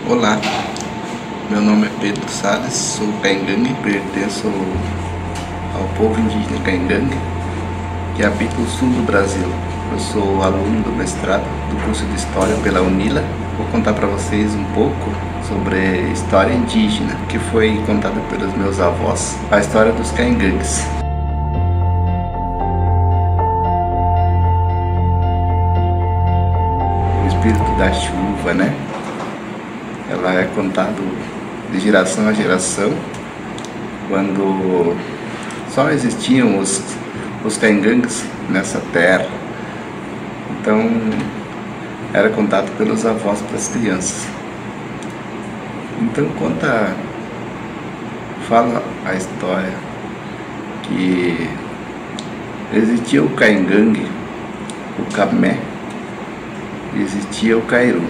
Olá, meu nome é Pedro Salles, sou caingangue, pertenço ao povo indígena caingangue que habita o sul do Brasil. Eu sou aluno do mestrado do curso de História pela UNILA. Vou contar para vocês um pouco sobre história indígena, que foi contada pelos meus avós, a história dos caingangues. O espírito da chuva, né? Ela é contada de geração a geração, quando só existiam os caingangues nessa terra. Então era contado pelos avós para as crianças. Então fala a história que existia o caingangue, o camé, existia o cairu.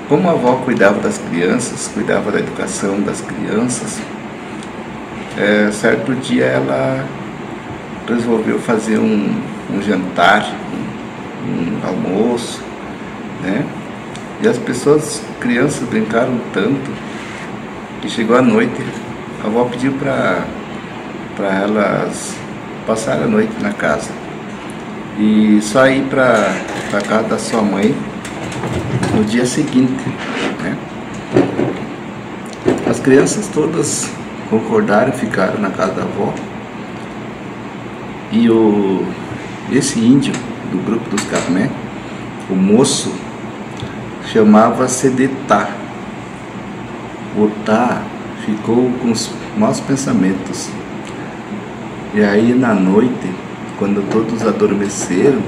Como a avó cuidava das crianças, cuidava da educação das crianças, certo dia ela resolveu fazer um jantar, um almoço, né? E as crianças brincaram tanto que chegou a noite, a avó pediu para elas passarem a noite na casa e só ir para a casa da sua mãe no dia seguinte, né? As crianças todas concordaram, ficaram na casa da avó, e esse índio do grupo dos Camé, o moço, chamava-se de Tá. O Tá ficou com os maus pensamentos, e aí na noite, quando todos adormeceram,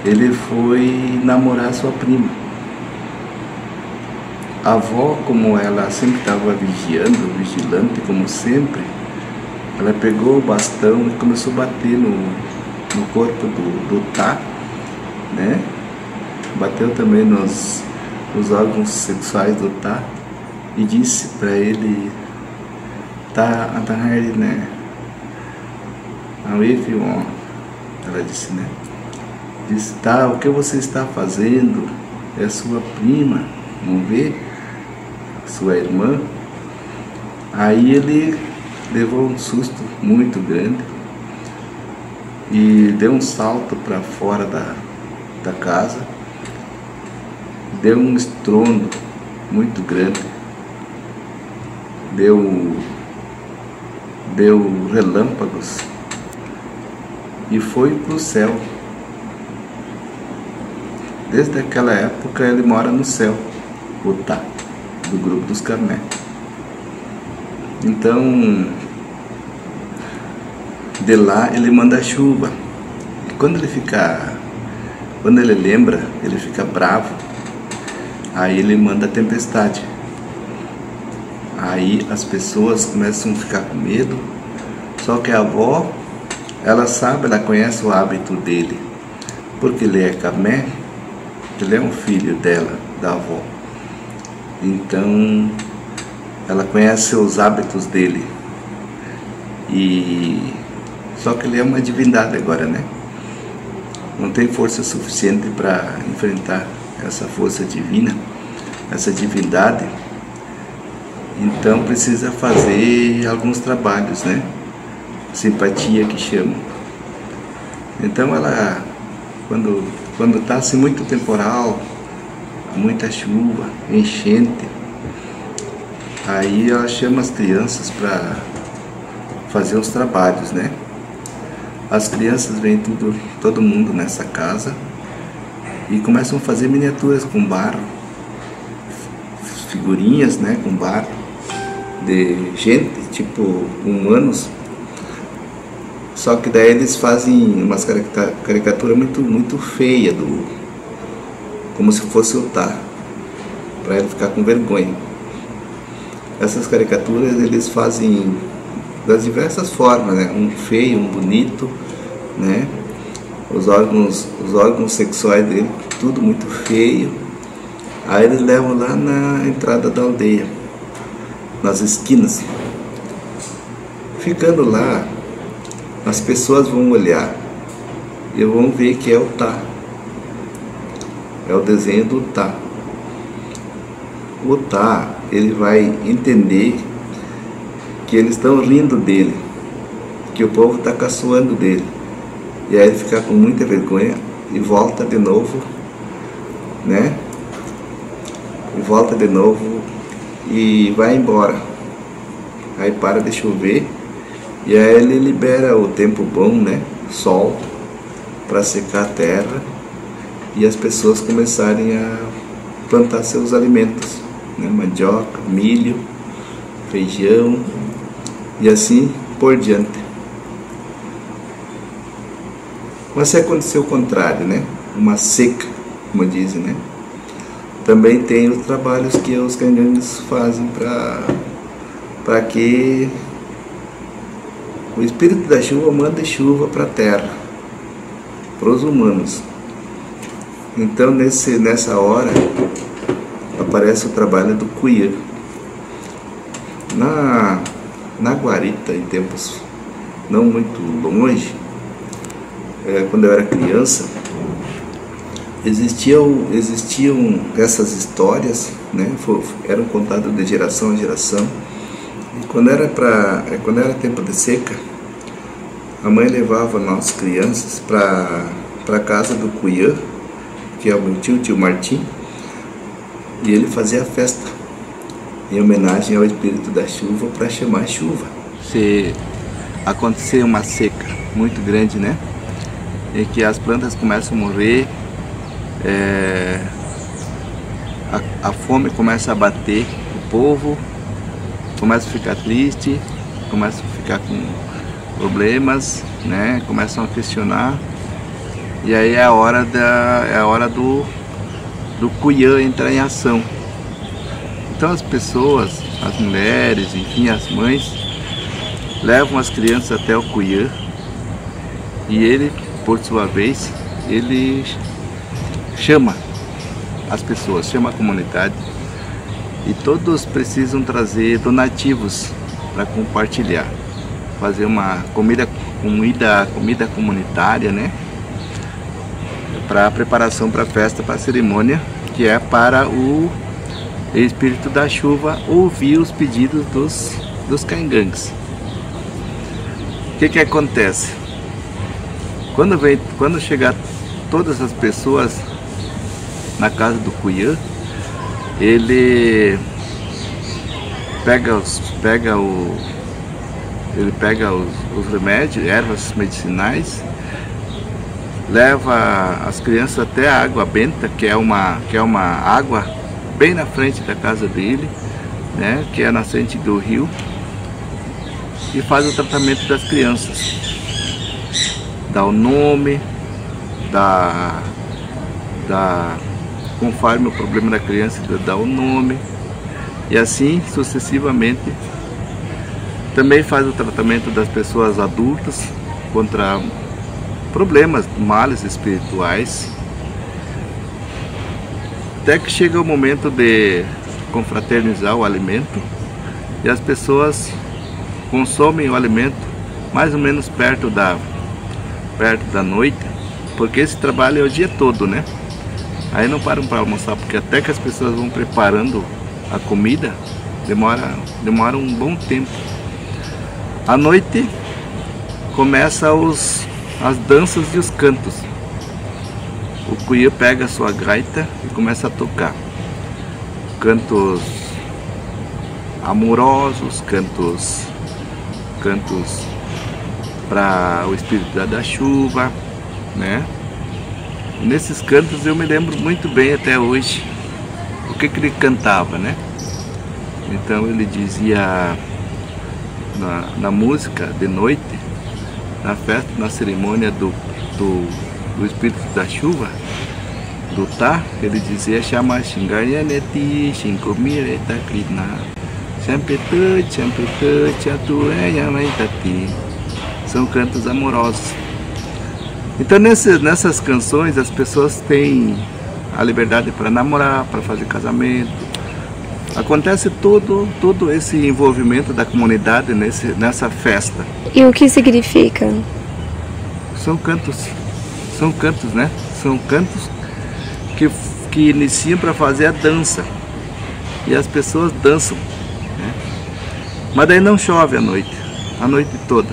ele foi namorar sua prima. A avó, como ela sempre estava vigilante como sempre, ela pegou o bastão e começou a bater no corpo do Tá, né? Bateu também nos órgãos sexuais do Tá e disse para ele: Tá, né? Ela disse, né? Disse: Tá, o que você está fazendo? É sua prima, não vê? Sua irmã. Aí ele levou um susto muito grande e deu um salto para fora da casa, deu um estrondo muito grande, deu relâmpagos e foi para o céu. Desde aquela época ele mora no céu, o Tá, do grupo dos Camé. Então, de lá ele manda chuva. E quando ele lembra, ele fica bravo. Aí ele manda tempestade. Aí as pessoas começam a ficar com medo. Só que a avó, ela sabe, ela conhece o hábito dele, porque ele é Camé, ele é um filho dela, da avó. Então ela conhece os hábitos dele, e só que ele é uma divindade agora, né? Não tem força suficiente para enfrentar essa força divina, essa divindade. Então precisa fazer alguns trabalhos, né? Simpatia que chama. Então ela, quando está assim muito temporal, muita chuva, enchente, aí ela chama as crianças para fazer os trabalhos, né? As crianças vêm todo mundo nessa casa e começam a fazer miniaturas com barro, figurinhas, né, com barro, de gente, tipo humanos. Só que daí eles fazem umas caricaturas muito feia, como se fosse o Tá, para ele ficar com vergonha. Essas caricaturas eles fazem das diversas formas, né? Um feio, um bonito, né? Os órgãos sexuais dele, tudo muito feio. Aí eles levam lá na entrada da aldeia, nas esquinas. Ficando lá, as pessoas vão olhar e vão ver que é o Tá. é o desenho do Tá. O Tá, ele vai entender que eles estão rindo dele, que o povo está caçoando dele. E aí ele fica com muita vergonha e volta de novo, né? E volta de novo e vai embora. Aí para de chover e aí ele libera o tempo bom, né? Sol, para secar a terra e as pessoas começarem a plantar seus alimentos, né? Mandioca, milho, feijão e assim por diante. Mas se acontecer o contrário, né? Uma seca, como dizem, né? Também tem os trabalhos que os cangangos fazem para que o espírito da chuva mande chuva para a terra, para os humanos. Então nessa hora aparece o trabalho do Cuiã. Na guarita, em tempos não muito longe, quando eu era criança, existiam essas histórias, né? Eram contadas de geração em geração. E quando era tempo de seca, a mãe levava nós crianças para casa do Cuiã, que é o meu tio Martim, e ele fazia festa em homenagem ao espírito da chuva, para chamar chuva. Se acontecer uma seca muito grande, né, em que as plantas começam a morrer, a fome começa a bater, o povo começa a ficar triste, começa a ficar com problemas, né, começam a questionar, e aí é a hora do Cuiã entrar em ação. Então as pessoas, as mulheres, enfim, as mães, levam as crianças até o Cuiã e ele, por sua vez, ele chama as pessoas, chama a comunidade e todos precisam trazer donativos para compartilhar, fazer uma comida comunitária, né? Para a preparação para a festa, para a cerimônia, que é para o espírito da chuva ouvir os pedidos dos cangangues. O que acontece? Quando chegar todas as pessoas na casa do Cuiã, ele pega os remédios, ervas medicinais, leva as crianças até a água benta, que é uma água bem na frente da casa dele, né, que é a nascente do rio, e faz o tratamento das crianças. Dá o nome, conforme o problema da criança, dá o nome, e assim sucessivamente. Também faz o tratamento das pessoas adultas contra problemas, males espirituais, até que chega o momento de confraternizar o alimento e as pessoas consomem o alimento mais ou menos perto da noite, porque esse trabalho é o dia todo, né? Aí não param para almoçar, porque até que as pessoas vão preparando a comida, demora um bom tempo. À noite começa as danças e os cantos. O Cuiã pega a sua gaita e começa a tocar cantos amorosos, cantos para o espírito da chuva, né? Nesses cantos eu me lembro muito bem até hoje o que ele cantava, né? Então ele dizia na música de noite, na festa, na cerimônia do espírito da chuva, do Tá, ele dizia: chama xingaryaneti, xincomireta krina, sempre tu, atuenha maitati. São cantos amorosos. Então nessas canções as pessoas têm a liberdade para namorar, para fazer casamento. Acontece todo esse envolvimento da comunidade nessa festa. E o que significa? São cantos, né? São cantos que que iniciam para fazer a dança. E as pessoas dançam, né? Mas daí não chove a noite toda.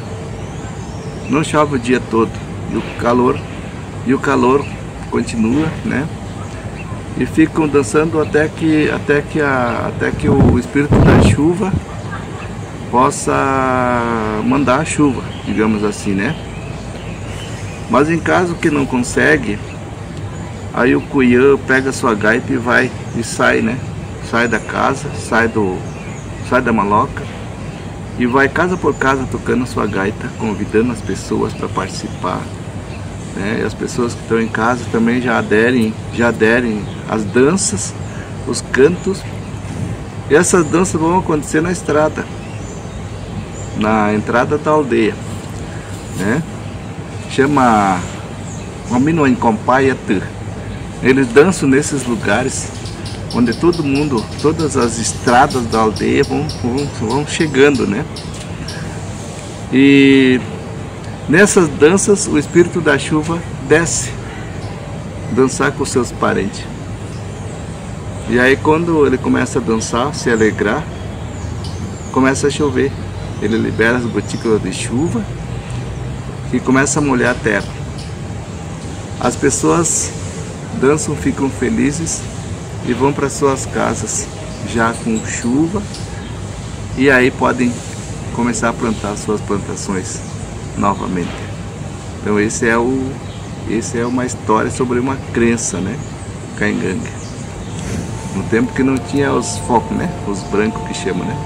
Não chove o dia todo. E o calor continua, né? E ficam dançando até que o espírito da chuva possa mandar a chuva, digamos assim, né? Mas em caso que não consegue, aí o cunhã pega sua gaita e vai e sai, né? Sai da casa, sai da maloca e vai casa por casa tocando sua gaita, convidando as pessoas para participar, né? E as pessoas que estão em casa também já aderem às danças, os cantos. E essas danças vão acontecer na estrada, na entrada da aldeia, né? Chama Omino Encompaiatu. Eles dançam nesses lugares onde todas as estradas da aldeia vão chegando, né? E nessas danças o espírito da chuva desce dançar com seus parentes. E aí quando ele começa a dançar, se alegrar, começa a chover. Ele libera as gotículas de chuva e começa a molhar a terra. As pessoas dançam, ficam felizes e vão para suas casas já com chuva, e aí podem começar a plantar suas plantações novamente. Então esse é uma história sobre uma crença, né? Caingangue. No tempo que não tinha os focos, né? Os brancos que chamam, né?